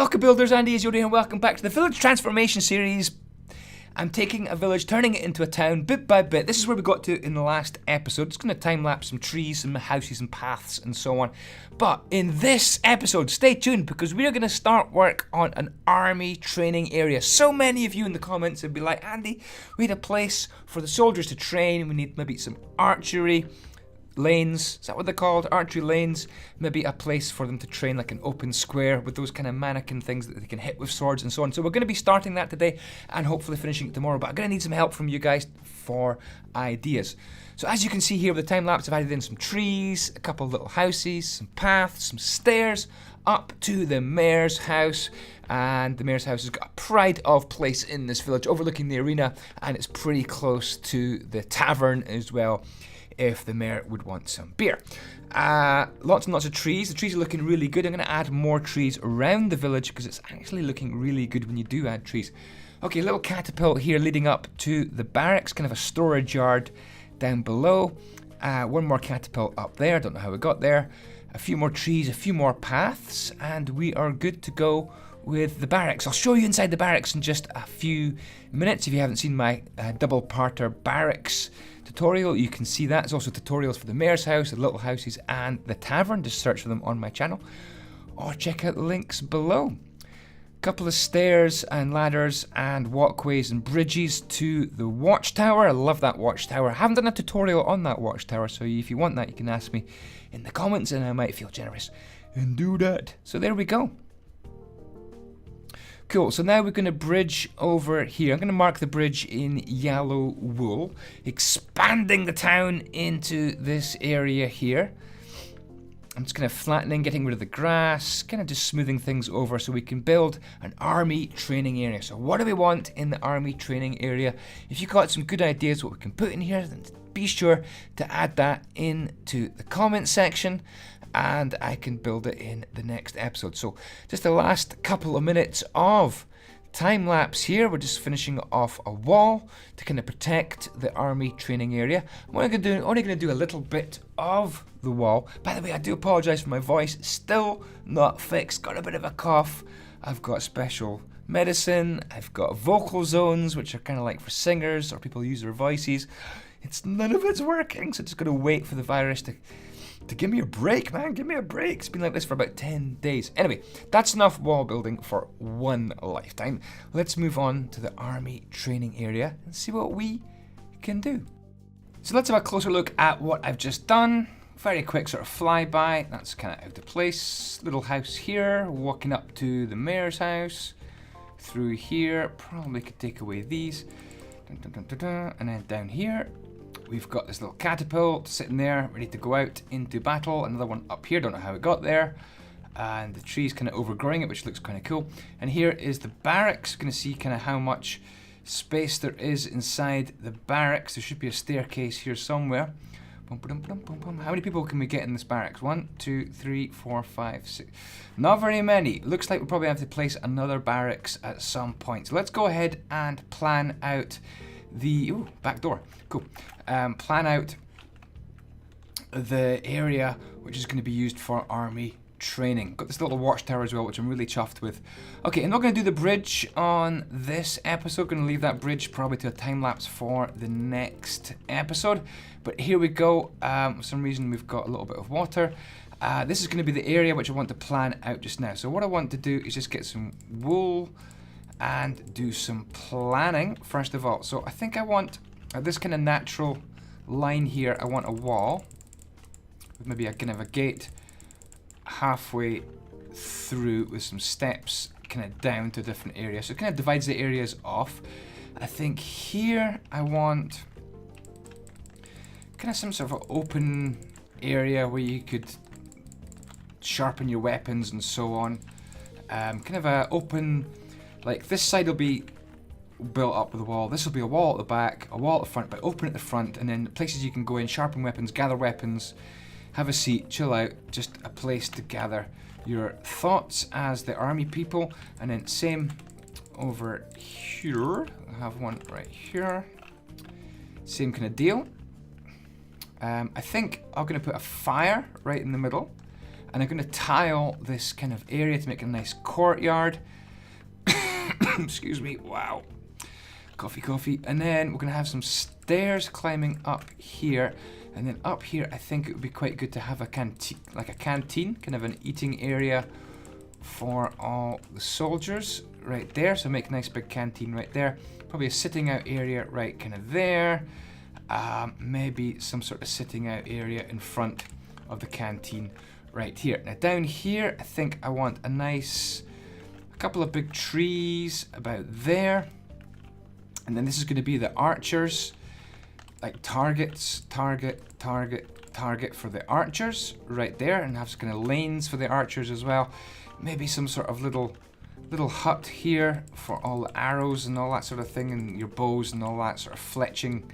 Welcome builders, andyisyoda and welcome back to the village transformation series. I'm taking a village, turning it into a town bit by bit. This is where we got to in the last episode. It's going to time-lapse some trees, some houses and paths and so on. But in this episode, stay tuned because we are going to start work on an army training area. So many of you in the comments would be like, Andy, we need a place for the soldiers to train. We need maybe some archery lanes, is that what they're called? Archery lanes, maybe a place for them to train, like an open square with those kind of mannequin things that they can hit with swords and so on. So we're going to be starting that today and hopefully finishing it tomorrow, but I'm going to need some help from you guys for ideas. So as you can see here with the time lapse, I've added in some trees, a couple of little houses, some paths, some stairs up to the mayor's house. And the mayor's house has got a pride of place in this village overlooking the arena, and it's pretty close to the tavern as well, if the mayor would want some beer. Lots and lots of trees. The trees are looking really good. I'm going to add more trees around the village because it's actually looking really good when you do add trees. Okay, a little catapult here leading up to the barracks, kind of a storage yard down below. One more catapult up there. Don't know how we got there. A few more trees, a few more paths, and we are good to go with the barracks. I'll show you inside the barracks in just a few minutes. If you haven't seen my double-parter barracks tutorial, you can see that. There's also tutorials for the mayor's house, the little houses, and the tavern. Just search for them on my channel or check out the links below. A couple of stairs and ladders and walkways and bridges to the watchtower. I love that watchtower. I haven't done a tutorial on that watchtower, so if you want that, you can ask me in the comments and I might feel generous and do that. So there we go. Cool, so now we're going to bridge over here. I'm going to mark the bridge in yellow wool, expanding the town into this area here. I'm just kind of flattening, getting rid of the grass, kind of just smoothing things over so we can build an army training area. So what do we want in the army training area? If you've got some good ideas what we can put in here, then be sure to add that into the comment section, and I can build it in the next episode. So just the last couple of minutes of time lapse here. We're just finishing off a wall to kind of protect the army training area. I'm only going to do a little bit of the wall. By the way, I do apologize for my voice, still not fixed, got a bit of a cough. I've got special medicine, I've got vocal zones, which are kind of like for singers or people who use their voices. None of it's working, so just got to wait for the virus to give me a break, man. Give me a break. It's been like this for about 10 days. Anyway, that's enough wall building for one lifetime. Let's move on to the army training area and see what we can do. So let's have a closer look at what I've just done. Very quick sort of flyby. That's kind of out of place. Little house here, walking up to the mayor's house. Through here, probably could take away these. Dun, dun, dun, dun, dun. And then down here, we've got this little catapult sitting there, ready to go out into battle. Another one up here, don't know how it got there. And the tree's kind of overgrowing it, which looks kind of cool. And here is the barracks. We're going to see kind of how much space there is inside the barracks. There should be a staircase here somewhere. How many people can we get in this barracks? 1, 2, 3, 4, 5, 6. Not very many. Looks like we'll probably have to place another barracks at some point. So let's go ahead and plan out the... Ooh, back door. Cool. Plan out the area which is going to be used for army training. Got this little watchtower as well, which I'm really chuffed with. Okay, I'm not going to do the bridge on this episode. Going to leave that bridge probably to a time lapse for the next episode. But here we go. For some reason we've got a little bit of water. This is going to be the area which I want to plan out just now. So what I want to do is just get some wool and do some planning first of all. So I think I want this kind of natural line here. I want a wall with maybe a kind of a gate halfway through with some steps kind of down to a different area. So it kind of divides the areas off. I think here I want kind of some sort of open area where you could sharpen your weapons and so on. Kind of a open, like this side will be built up with a wall. This will be a wall at the back, a wall at the front, but open at the front, and then places you can go in, sharpen weapons, gather weapons, have a seat, chill out, just a place to gather your thoughts as the army people. And then same over here. I have one right here. Same kind of deal. I think I'm going to put a fire right in the middle. And I'm going to tile this kind of area to make a nice courtyard. Excuse me, wow. Coffee. And then we're going to have some stairs climbing up here. And then up here, I think it would be quite good to have a canteen, kind of an eating area for all the soldiers right there. So make a nice big canteen right there. Probably a sitting out area right kind of there. Maybe some sort of sitting out area in front of the canteen right here. Now down here, I think I want a couple of big trees about there. And then this is going to be the archers, like targets, target for the archers right there, and have some kind of lanes for the archers as well. Maybe some sort of little hut here for all the arrows and all that sort of thing, and your bows and all that sort of fletching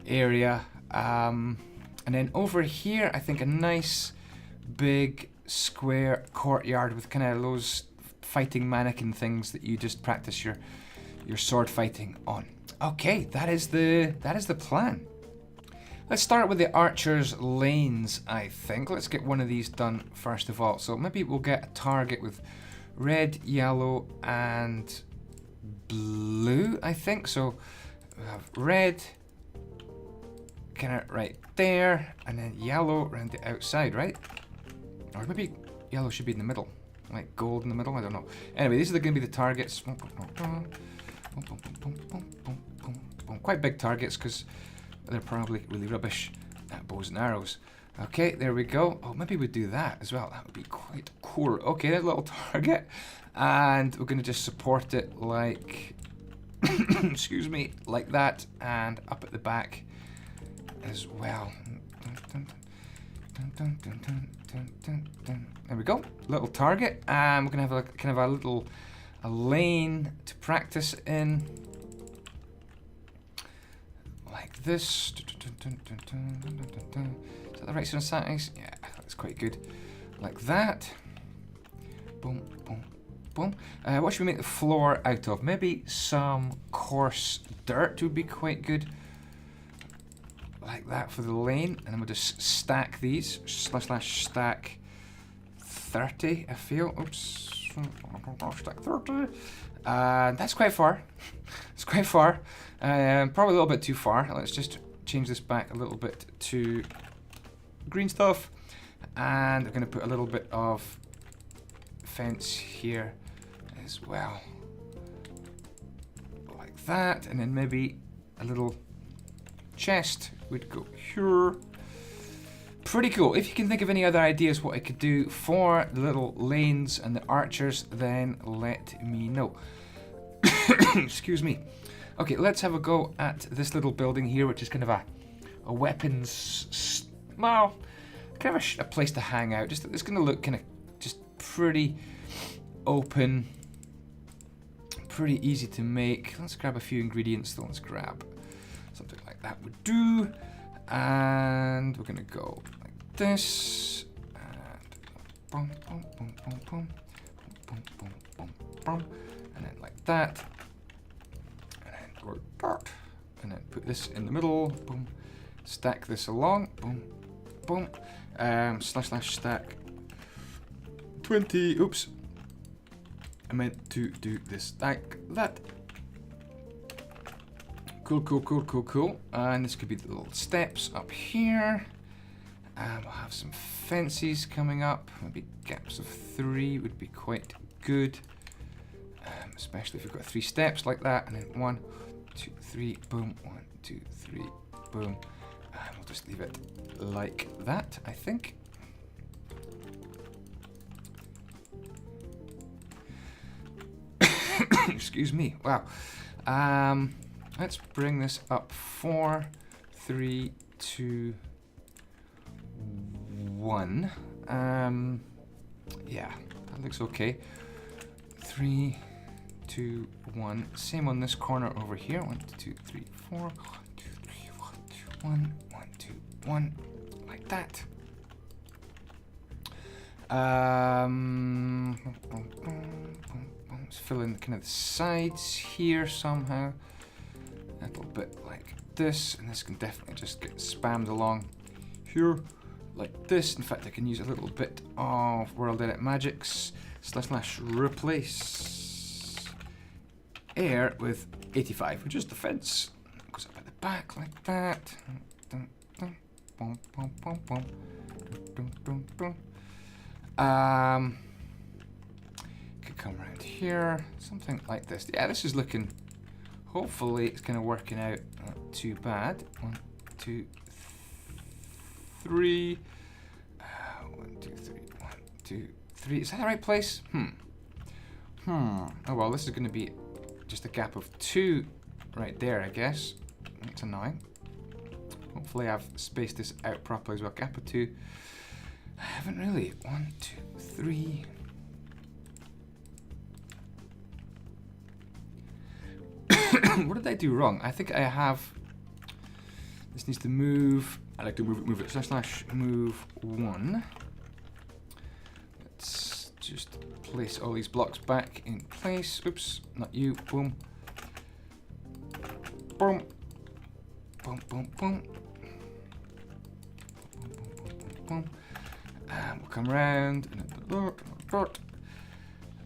area. And then over here, I think a nice big square courtyard with kind of those fighting mannequin things that you just practice your sword fighting on. Okay, that is the plan. Let's start with the archers' lanes, I think. Let's get one of these done first of all. So maybe we'll get a target with red, yellow, and blue, I think. So we have red kind of right there, and then yellow around the outside, right? Or maybe yellow should be in the middle, like gold in the middle, I don't know. Anyway, these are going to be the targets. Quite big targets because they're probably really rubbish at bows and arrows. Okay, there we go. Oh, maybe we'd do that as well. That would be quite cool. Okay, that little target. And we're going to just support it like, excuse me, like that. And up at the back as well. There we go. Little target. And we're going to have kind of a lane to practice in. Like this. Is that the right sort of size? Yeah, that's quite good. Like that. Boom, boom, boom. What should we make the floor out of? Maybe some coarse dirt would be quite good. Like that for the lane. And then we'll just stack these. Slash stack 30, I feel. Oops. Stack 30. That's quite far. It's quite far. Probably a little bit too far. Let's just change this back a little bit to green stuff. And I'm going to put a little bit of fence here as well. Like that. And then maybe a little chest would go here. Pretty cool. If you can think of any other ideas what I could do for the little lanes and the archers, then let me know. Excuse me. Okay, let's have a go at this little building here, which is kind of a weapons, well, kind of a place to hang out. Just it's going to look kind of just pretty open, pretty easy to make. Let's grab a few ingredients. Let's grab something like that would do, and we're going to go like this, and boom, boom, boom, boom, boom, boom, boom, boom, boom, and then like that. And then put this in the middle, boom, stack this along, boom, boom, slash stack 20, oops, I meant to do this like that. Cool, and this could be the little steps up here, we'll have some fences coming up, maybe gaps of 3 would be quite good, especially if you've got 3 steps like that, and then 1, 2, 3, boom, 1, 2, 3, boom, and we'll just leave it like that, I think. Excuse me. Wow. Let's bring this up. 4, 3, 2, 1. Yeah, that looks okay. 3, 2, 1. Same on this corner over here. 1, 2, 3, 4. 1, 2, 3, 1, 2, 1. 1, 2, 1. Like that. Let's fill in kind of the sides here somehow. A little bit like this, and this can definitely just get spammed along here. like this. In fact, I can use a little bit of World Edit Magics / replace air with 85, which is the fence. Goes up at the back like that. Could come around here, something like this. Yeah, this is looking. Hopefully, it's kind of working out. Not too bad. 1, 2, 3. 1, 2, 3. 1, 2, 3. Is that the right place? Oh well, this is going to be just a gap of 2 right there, I guess. That's annoying. Hopefully, I've spaced this out properly as well. Gap of 2. I haven't really. 1, 2, 3. What did I do wrong? I think I have. This needs to move. I like to move it. / move 1. Let's just place all these blocks back in place. Oops, not you. Boom. Boom. Boom, boom, boom. Boom. We'll come around.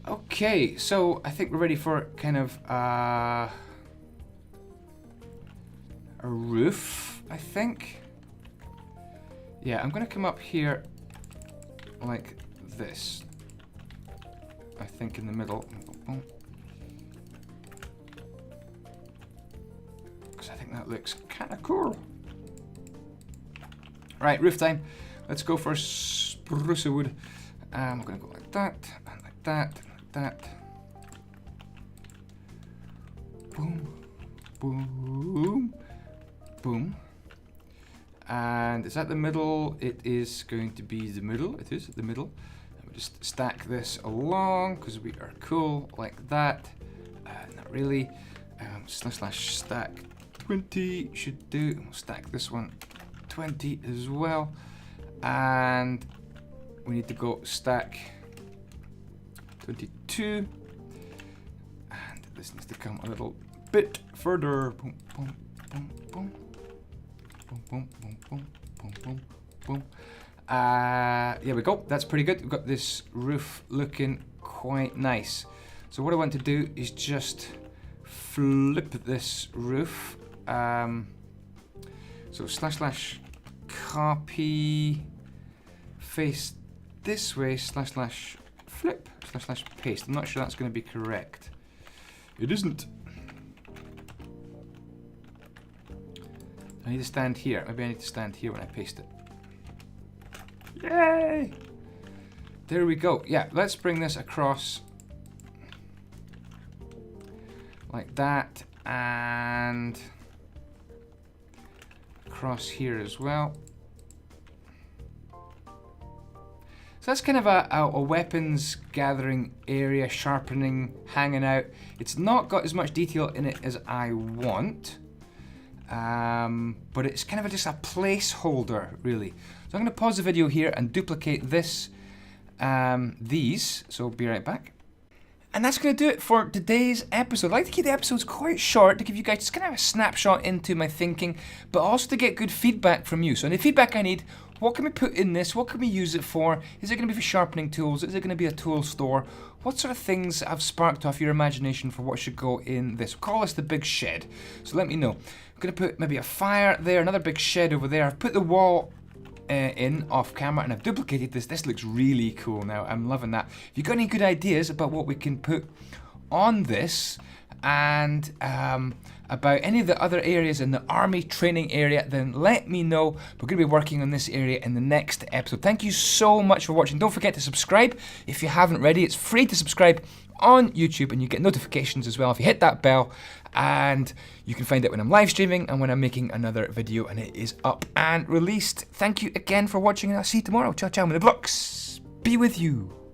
Okay, so I think we're ready for kind of a roof, I think. Yeah, I'm gonna come up here like this. I think in the middle. Because I think that looks kind of cool. Right, roof time. Let's go for spruce wood. I'm gonna go like that, and like that, and like that. Boom, boom, boom. And is that the middle? It is going to be the middle. It is the middle. And we just stack this along because we are cool like that. Not really. / stack 20 should do. We'll stack this one 20 as well. And we need to go stack 22. And this needs to come a little bit further. Boom, boom, boom, boom. Boom, boom, boom, boom, boom, boom, boom. There we go. That's pretty good. We've got this roof looking quite nice. So what I want to do is just flip this roof. So / copy, face this way, / flip, / paste. I'm not sure that's going to be correct. It isn't. I need to stand here. Maybe I need to stand here when I paste it. Yay! There we go. Yeah, let's bring this across like that and across here as well. So that's kind of a weapons gathering area, sharpening, hanging out. It's not got as much detail in it as I want. But it's kind of just a placeholder, really. So I'm going to pause the video here and duplicate this, these. So be right back. And that's going to do it for today's episode. I like to keep the episodes quite short to give you guys just kind of a snapshot into my thinking, but also to get good feedback from you. So any feedback I need, what can we put in this? What can we use it for? Is it going to be for sharpening tools? Is it going to be a tool store? What sort of things have sparked off your imagination for what should go in this? We'll call this the big shed. So let me know. I'm going to put maybe a fire there, another big shed over there. I've put the wall in off camera and I've duplicated this. This looks really cool now. I'm loving that. If you've got any good ideas about what we can put on this and about any of the other areas in the army training area, then let me know. We're going to be working on this area in the next episode. Thank you so much for watching. Don't forget to subscribe if you haven't already. It's free to subscribe on YouTube and you get notifications as well if you hit that bell, and you can find it when I'm live streaming and when I'm making another video and it is up and released. Thank you again for watching and I'll see you tomorrow. Ciao ciao, may the blocks be with you.